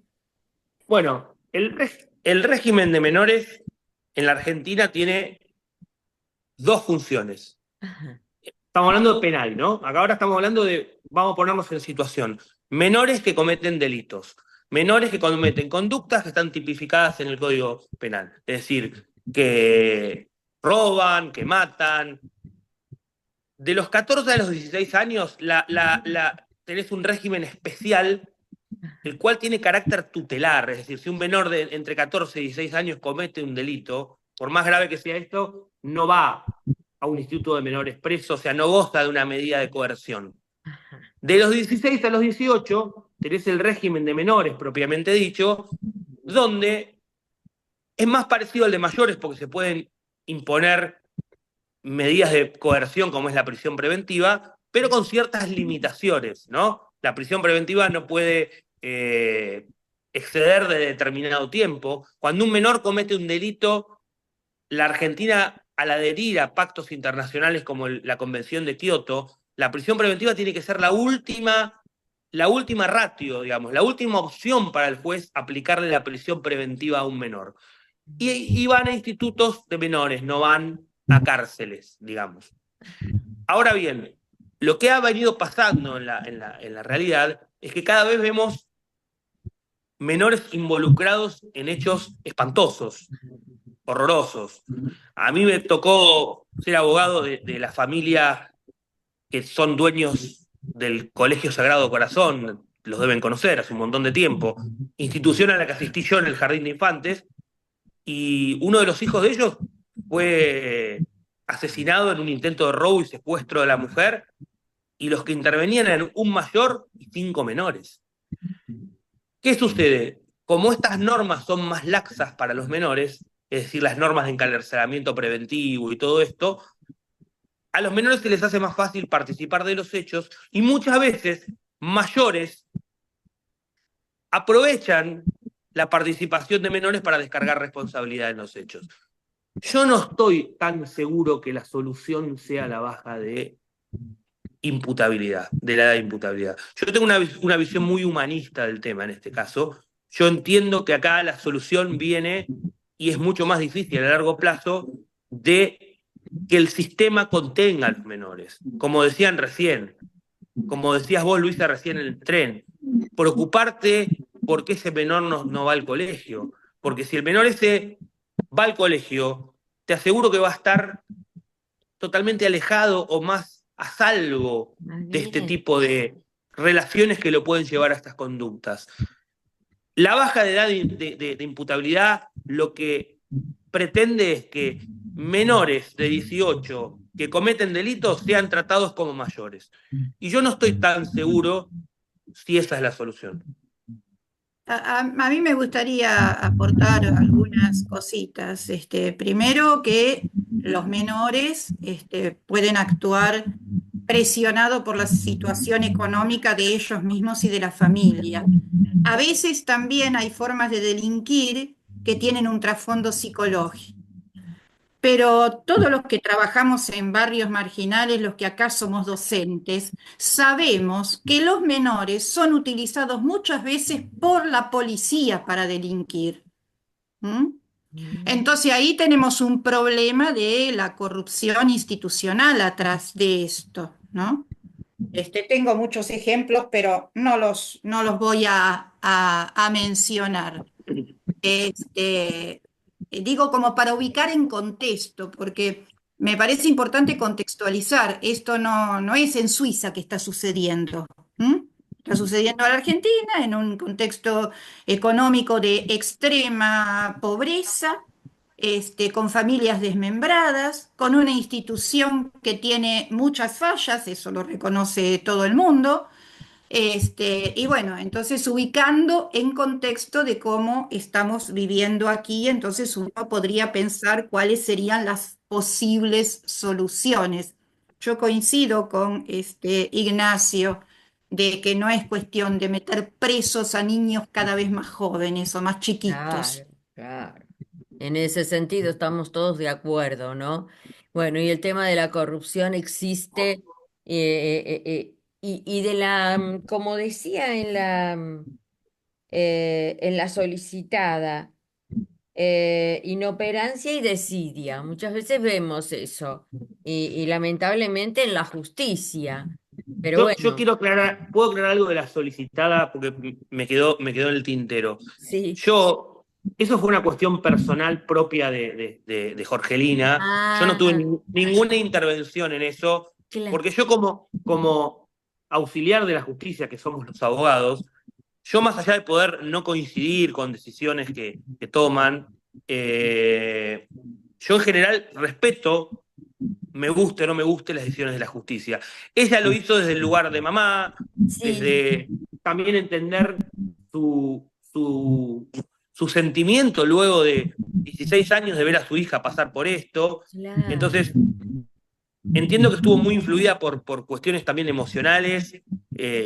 Bueno, el régimen de menores en la Argentina tiene dos funciones. Ajá, Estamos hablando de penal, ¿no? Acá ahora estamos hablando de, vamos a ponernos en situación, menores que cometen delitos, menores que cometen conductas que están tipificadas en el Código Penal, es decir, que roban, que matan. De los 14 a los 16 años tenés un régimen especial, el cual tiene carácter tutelar, es decir, si un menor de entre 14 y 16 años comete un delito, por más grave que sea esto, no va a un instituto de menores preso, o sea, no goza de una medida de coerción. ajá. De los 16 a los 18 tenés el régimen de menores propiamente dicho, donde es más parecido al de mayores porque se pueden imponer medidas de coerción como es la prisión preventiva, pero con ciertas limitaciones, ¿no? La prisión preventiva no puede exceder de determinado tiempo. Cuando un menor comete un delito, la Argentina, al adherir a pactos internacionales como la Convención de Kioto, la prisión preventiva tiene que ser la última la última ratio, digamos, la última opción para el juez aplicarle la prisión preventiva a un menor. Y van a institutos de menores, no van a cárceles, digamos. Ahora bien, lo que ha venido pasando en la realidad es que cada vez vemos menores involucrados en hechos espantosos, horrorosos. A mí me tocó ser abogado de la familia que son dueños del Colegio Sagrado Corazón, los deben conocer hace un montón de tiempo, institución a la que asistí yo en el Jardín de Infantes, y uno de los hijos de ellos fue asesinado en un intento de robo y secuestro de la mujer, y los que intervenían eran un mayor y 5 menores. ¿Qué sucede? Como estas normas son más laxas para los menores, es decir, las normas de encarcelamiento preventivo y todo esto, a los menores se les hace más fácil participar de los hechos y muchas veces mayores aprovechan la participación de menores para descargar responsabilidad en los hechos. Yo no estoy tan seguro que la solución sea la baja de imputabilidad, de la edad de imputabilidad. Yo tengo una visión muy humanista del tema en este caso. Yo entiendo que acá la solución viene, y es mucho más difícil a largo plazo, de que el sistema contenga a los menores. Como decían recién, como decías vos, Luisa, recién en el tren, preocuparte porque ese menor no va al colegio. Porque si el menor ese va al colegio, te aseguro que va a estar totalmente alejado o más a salvo de este tipo de relaciones que lo pueden llevar a estas conductas. La baja de edad de imputabilidad lo que pretende es que menores de 18 que cometen delitos sean tratados como mayores. Y yo no estoy tan seguro si esa es la solución. A mí me gustaría aportar algunas cositas. Primero, que los menores pueden actuar presionados por la situación económica de ellos mismos y de la familia. A veces también hay formas de delinquir que tienen un trasfondo psicológico. Pero todos los que trabajamos en barrios marginales, los que acá somos docentes, sabemos que los menores son utilizados muchas veces por la policía para delinquir. ¿Mm? Entonces ahí tenemos un problema de la corrupción institucional atrás de esto, ¿no? Tengo muchos ejemplos, pero no los voy a mencionar. Digo como para ubicar en contexto, porque me parece importante contextualizar. Esto no es en Suiza que está sucediendo. ¿M? Está sucediendo en la Argentina en un contexto económico de extrema pobreza, con familias desmembradas, con una institución que tiene muchas fallas, eso lo reconoce todo el mundo. Y bueno, entonces ubicando en contexto de cómo estamos viviendo aquí, entonces uno podría pensar cuáles serían las posibles soluciones. Yo coincido con Ignacio de que no es cuestión de meter presos a niños cada vez más jóvenes o más chiquitos. Claro, claro. En ese sentido estamos todos de acuerdo, ¿no? Bueno, y el tema de la corrupción existe y de como decía en la solicitada, inoperancia y desidia. Muchas veces vemos eso y lamentablemente en la justicia. Pero Yo bueno, quiero aclarar, puedo aclarar algo de la solicitada porque me quedó en el tintero. sí. Eso fue una cuestión personal propia de Jorgelina. Yo no tuve Ah, ninguna intervención en eso, claro. porque yo como auxiliar de la justicia, que somos los abogados, yo más allá de poder no coincidir con decisiones que toman, yo en general respeto, me guste o no me guste, las decisiones de la justicia. Ella lo hizo desde el lugar de mamá, Sí, desde también entender su sentimiento luego de 16 años de ver a su hija pasar por esto. claro. Entonces, entiendo que estuvo muy influida por cuestiones también emocionales,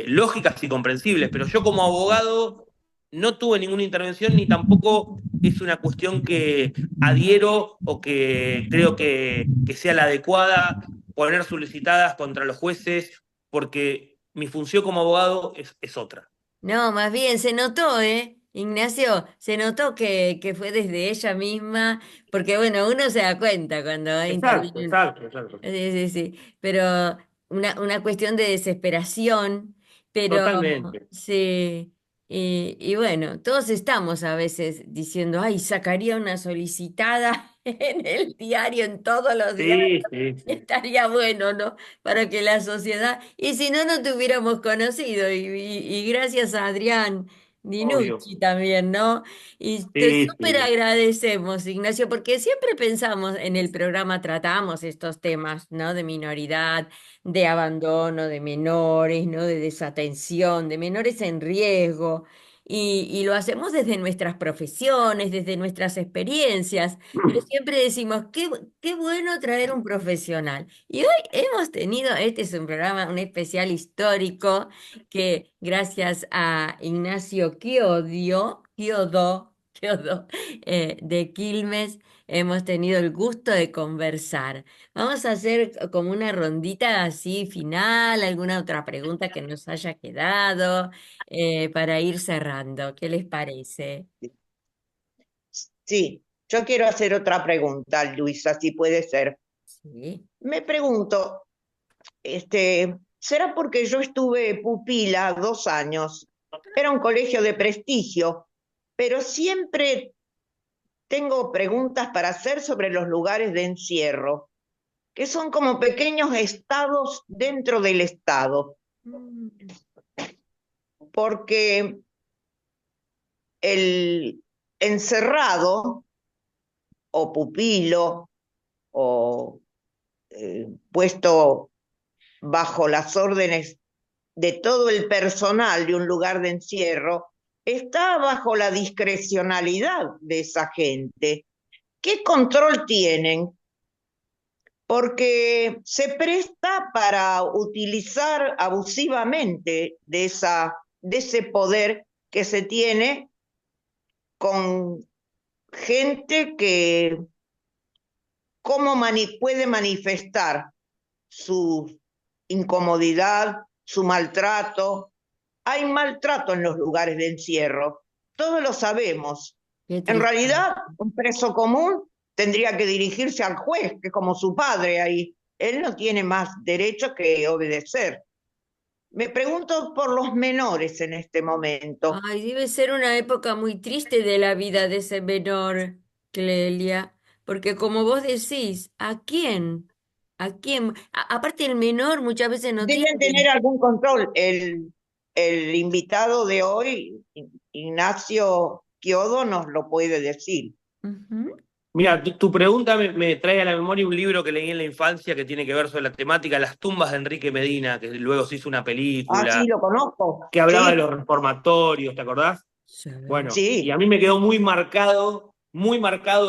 lógicas y comprensibles, pero yo como abogado no tuve ninguna intervención ni tampoco es una cuestión que adhiero o que creo que sea la adecuada poner solicitadas contra los jueces, porque mi función como abogado es otra. No, más bien se notó, ¿eh? Ignacio, se notó que fue desde ella misma, porque bueno, uno se da cuenta cuando Exacto, intervienen. exacto, exacto. Sí, sí, sí, pero una cuestión de desesperación, pero Totalmente. sí, y bueno, todos estamos a veces diciendo, ay, sacaría una solicitada en el diario, en todos los diarios, Sí, sí, sí. estaría bueno, ¿no? Para que la sociedad, y si no, no te hubiéramos conocido, y gracias a Adrián Obvio. Dinucci también, ¿no? Y te Sí, súper sí. agradecemos, Ignacio, porque siempre pensamos en el programa, tratamos estos temas, ¿no? De minoridad, de abandono, de menores, ¿no? De desatención, de menores en riesgo. Y lo hacemos desde nuestras profesiones, desde nuestras experiencias, pero siempre decimos, qué bueno traer un profesional. Y hoy hemos tenido, este es un programa, un especial histórico, que gracias a Ignacio Chiodo, de Quilmes, hemos tenido el gusto de conversar. Vamos a hacer como una rondita así final, alguna otra pregunta que nos haya quedado, para ir cerrando. ¿Qué les parece? Sí, yo quiero hacer otra pregunta, Luisa, si puede ser. Sí. Me pregunto, ¿será porque yo estuve pupila 2 años? Era un colegio de prestigio, pero siempre tengo preguntas para hacer sobre los lugares de encierro, que son como pequeños estados dentro del estado, Mm. porque el encerrado o pupilo o puesto bajo las órdenes de todo el personal de un lugar de encierro, está bajo la discrecionalidad de esa gente. ¿Qué control tienen? Porque se presta para utilizar abusivamente de ese poder que se tiene con gente que puede manifestar su incomodidad, su maltrato. Hay maltrato en los lugares de encierro, todos lo sabemos. Qué En triste. realidad, un preso común tendría que dirigirse al juez, que es como su padre ahí. Él no tiene más derecho que obedecer. Me pregunto por los menores en este momento. Ay, debe ser una época muy triste de la vida de ese menor, Clelia, porque como vos decís, ¿a quién? ¿A quién? Aparte el menor muchas veces no Deben tiene. tener algún control. El invitado de hoy, Ignacio Chiodo, nos lo puede decir. Ujú. Mira, tu pregunta me trae a la memoria un libro que leí en la infancia que tiene que ver sobre la temática Las tumbas de Enrique Medina, que luego se hizo una Ah, sí, película, lo conozco. que hablaba de Sí, los reformatorios, ¿te acordás? Sí. Bueno, y a sí. mí me quedó muy marcado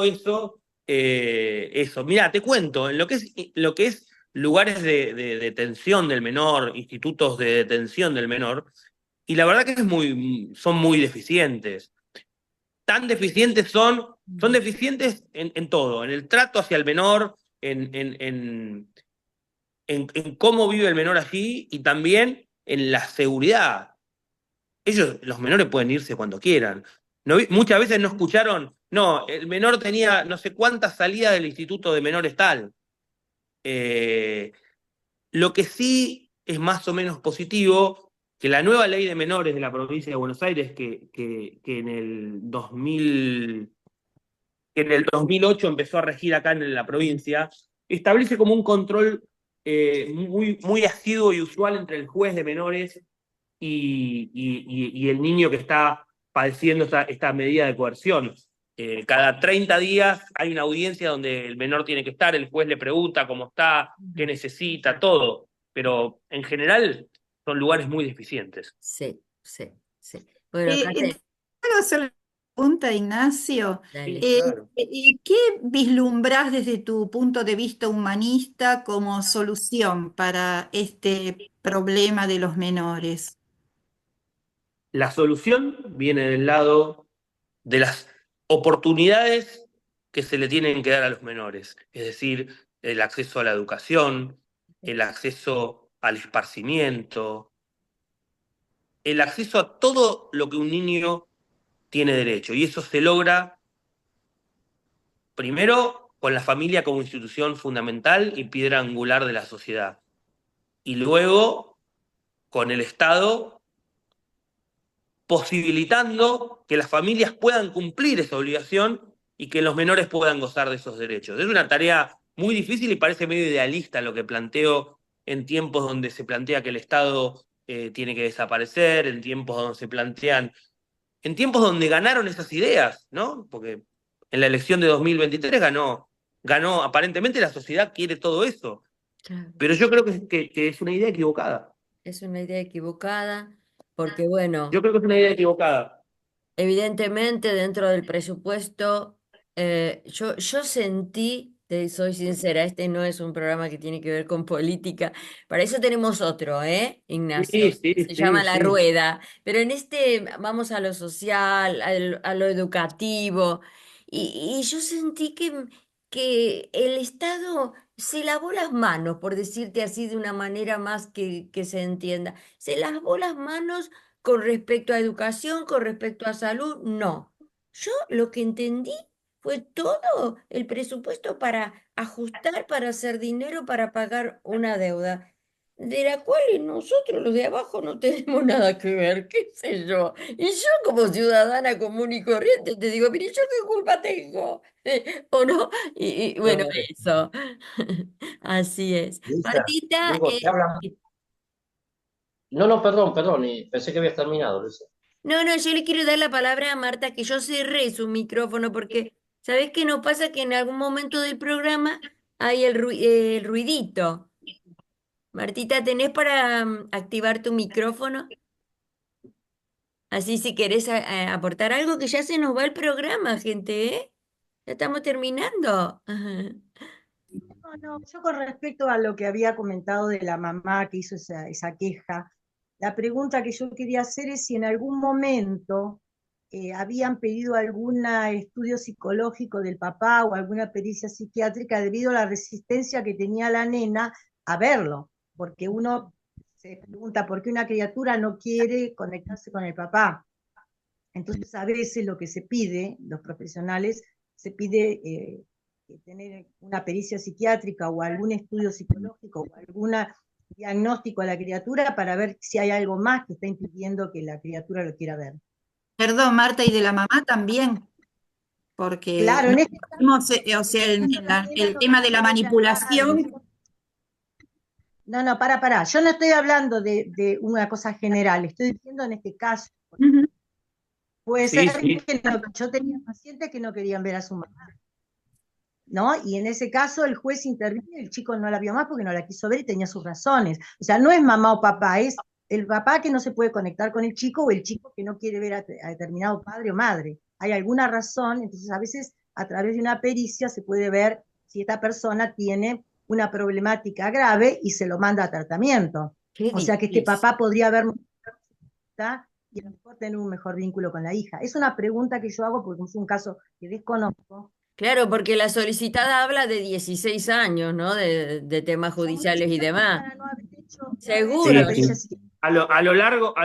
eso. Eso. Mira, te cuento, en lo que es lugares de detención del menor, institutos de detención del menor, y la verdad que son muy deficientes. Tan deficientes son deficientes en todo, en el trato hacia el menor, en cómo vive el menor allí y también en la seguridad. Ellos, los menores pueden irse cuando quieran. Muchas veces no escucharon, no, el menor tenía no sé cuántas salidas del instituto de menores tal. Eh, lo que sí es más o menos positivo, que la nueva ley de menores de la provincia de Buenos Aires, que en el 2008 empezó a regir acá en la provincia, establece como un control muy asiduo y usual entre el juez de menores y el niño que está padeciendo esta medida de coerción. Cada 30 días hay una audiencia donde el menor tiene que estar, el juez le pregunta cómo está, qué necesita, todo. Pero en general son lugares muy deficientes. Sí, sí, sí. Bueno, acá ¿Puedo hacer la pregunta, Ignacio? dale. Sí, claro. ¿Qué vislumbrás desde tu punto de vista humanista como solución para este problema de los menores? La solución viene del lado de las oportunidades que se le tienen que dar a los menores, es decir, el acceso a la educación, el acceso al esparcimiento, el acceso a todo lo que un niño tiene derecho. Y eso se logra primero con la familia como institución fundamental y piedra angular de la sociedad. Y luego con el Estado posibilitando que las familias puedan cumplir esa obligación y que los menores puedan gozar de esos derechos. Es una tarea muy difícil y parece medio idealista lo que planteo en tiempos donde se plantea que el Estado tiene que desaparecer, en tiempos donde se plantean, en tiempos donde ganaron esas ideas, ¿no? Porque en la elección de 2023 ganó aparentemente la sociedad quiere todo eso, Claro. pero yo creo que es una idea equivocada. Es una idea equivocada, porque bueno, Yo creo que es una idea equivocada. evidentemente dentro del presupuesto, yo sentí, te soy sincera, este no es un programa que tiene que ver con política, para eso tenemos otro, Sí, Ignacio, sí, que se sí, llama La sí. Rueda, pero en este vamos a lo social, a lo educativo, y yo sentí que el Estado se lavó las manos, por decirte así de una manera más que se entienda, se lavó las manos con respecto a educación, con respecto a salud, no. Yo lo que entendí fue todo el presupuesto para ajustar, para hacer dinero, para pagar una deuda, de la cual nosotros los de abajo no tenemos nada que ver, qué sé yo. Y yo como ciudadana común y corriente te digo, mire, ¿yo qué culpa tengo? ¿O no? Y bueno, No, eso. Así es. Luisa, Martita, digo, te hablan. No, no, perdón, pensé que habías terminado, Luisa. no, no, yo le quiero dar la palabra a Marta, que yo cerré su micrófono porque, ¿sabés qué nos pasa? Que en algún momento del programa hay el ruidito. Martita, ¿tenés para activar tu micrófono? Así si querés aportar algo, que ya se nos va el programa, gente, ¿eh? Ya estamos terminando. Ajá. No, no, yo con respecto a lo que había comentado de la mamá que hizo esa queja, la pregunta que yo quería hacer es si en algún momento habían pedido algún estudio psicológico del papá o alguna pericia psiquiátrica debido a la resistencia que tenía la nena a verlo, porque uno se pregunta por qué una criatura no quiere conectarse con el papá. Entonces a veces lo que se pide, los profesionales, se pide tener una pericia psiquiátrica o algún estudio psicológico o algún diagnóstico a la criatura para ver si hay algo más que está impidiendo que la criatura lo quiera ver. Perdón, Marta, y de la mamá también, porque Claro, en este caso, o sea, la nena el no tema de la quiere ver a nadie. manipulación. No, no, para. Yo no estoy hablando de una cosa general, estoy diciendo en este caso. Ujú. Puede Sí, ser sí. que yo tenía pacientes que no querían ver a su mamá, ¿no? Y en ese caso el juez intervino y el chico no la vio más porque no la quiso ver y tenía sus razones. O sea, no es mamá o papá, es el papá que no se puede conectar con el chico o el chico que no quiere ver a determinado padre o madre. Hay alguna razón, entonces a veces a través de una pericia se puede ver si esta persona tiene una problemática grave y se lo manda a tratamiento. Qué O sea que este difícil. papá podría haber y a lo mejor tener un mejor vínculo con la hija. Es una pregunta que yo hago porque es un caso que desconozco. Claro, porque la solicitada habla de 16 años, ¿no? De temas Son muchos judiciales y años demás. para no haber hecho Seguro. una Sí, pericia sí. psiquiátrica. A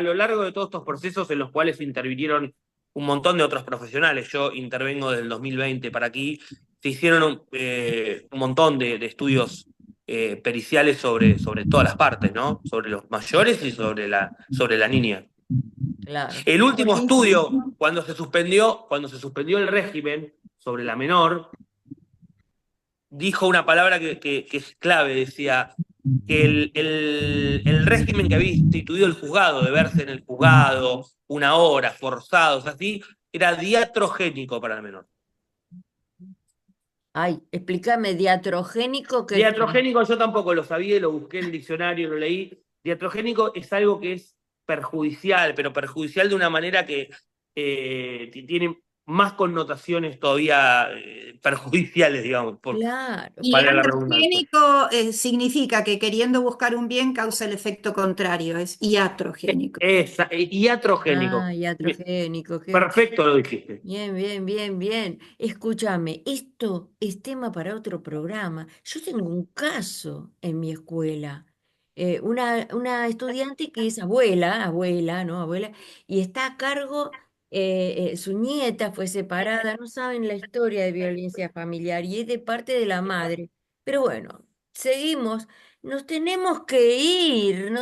lo largo de todos estos procesos en los cuales intervinieron un montón de otros profesionales, yo intervengo desde el 2020 para aquí, se hicieron un montón de estudios periciales sobre todas las partes, ¿no? Sobre los mayores y sobre la niña. Claro. El último Porque estudio, cuando se suspendió el régimen sobre la menor, dijo una palabra que es clave, decía que el régimen que había instituido el juzgado, de verse en el juzgado una hora, forzados, así, era diatrogénico para la menor. Ay, explícame, diatrogénico, ¿qué? Diatrogénico yo tampoco lo sabía, lo busqué en el diccionario, lo leí. Diatrogénico es algo que es perjudicial, pero perjudicial de una manera que tiene más connotaciones todavía perjudiciales, digamos, Claro, Y para la redundancia. iatrogénico significa que queriendo buscar un bien causa el efecto contrario, es iatrogénico. Iatrogénico. diatrogénico, qué. Perfecto lo dijiste. Bien, bien, bien, bien. Escúchame, esto es tema para otro programa. Yo tengo un caso en mi escuela. una estudiante que es abuela, ¿no? Abuela, y está a cargo, su nieta fue separada, no saben la historia de violencia familiar y es de parte de la madre. Pero bueno, seguimos. Nos tenemos que ir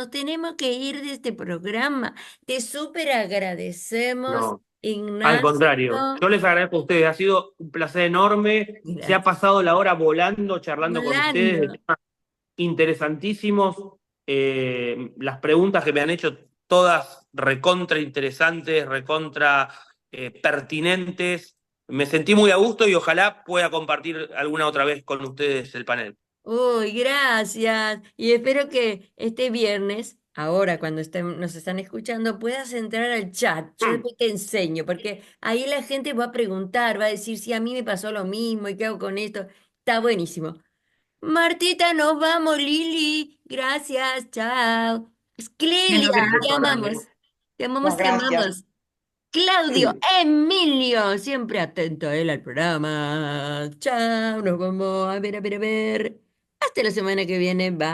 de este programa. Te súper agradecemos, No, al Ignacio. contrario. Yo les agradezco a ustedes. Ha sido un placer enorme. Se ha Gracias. pasado la hora volando, charlando con ustedes de Volando. temas interesantísimos. Las preguntas que me han hecho, todas recontra interesantes, recontra pertinentes. Me sentí muy a gusto y ojalá pueda compartir alguna otra vez con ustedes el panel. Uy, gracias. Y espero que este viernes, ahora cuando nos están escuchando, puedas entrar al chat. Yo después te enseño, porque ahí la gente va a preguntar, va a decir si a mí me pasó lo mismo y qué hago con esto. Está buenísimo. Martita, nos vamos, Lili. Gracias, chao. Clelia, Bueno, te amamos. Te amamos, Muchas te gracias. amamos. Claudio, Emilio, siempre atento a él al programa. Chao, nos vamos a ver, a ver, a ver. Hasta la semana que viene, bye.